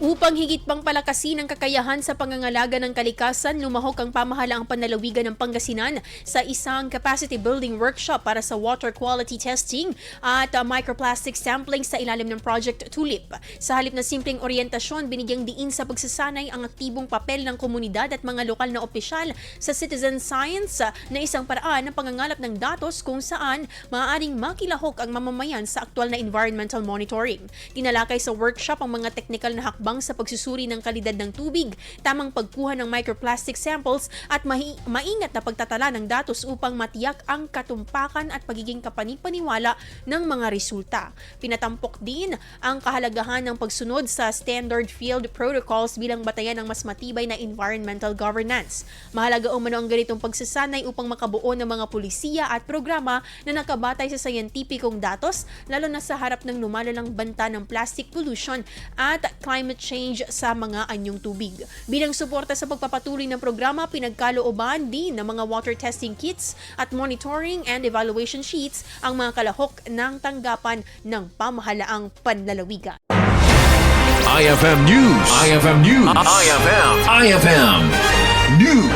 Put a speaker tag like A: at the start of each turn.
A: Upang higit pang palakasin ang kakayahan sa pangangalaga ng kalikasan, lumahok ang pamahalaang panlalawigan ng Pangasinan sa isang capacity building workshop para sa water quality testing at microplastics sampling sa ilalim ng Project Tulip. Sa halip na simpleng oryentasyon, binigyang diin sa pagsasanay ang aktibong papel ng komunidad at mga lokal na opisyal sa citizen science na isang paraan ng pangangalap ng datos kung saan maaaring makilahok ang mamamayan sa aktwal na environmental monitoring. Tinalakay sa workshop ang mga technical na hakbang sa pagsusuri ng kalidad ng tubig, tamang pagkuha ng microplastic samples at maingat na pagtatala ng datos upang matiyak ang katumpakan at pagiging kapanipaniwala ng mga resulta. Pinatampok din ang kahalagahan ng pagsunod sa standard field protocols bilang batayan ng mas matibay na environmental governance. Mahalaga umano ang ganitong pagsasanay upang makabuo ng mga pulisiya at programa na nakabatay sa scientificong datos, lalo na sa harap ng lumalalang banta ng plastic pollution at climate change sa mga anyong tubig. Bilang suporta sa pagpapatuloy ng programa, pinagkalooban din ng mga water testing kits at monitoring and evaluation sheets ang mga kalahok ng tanggapan ng pamahalaang panlalawigan.
B: IFM News. IFM News. IFM News.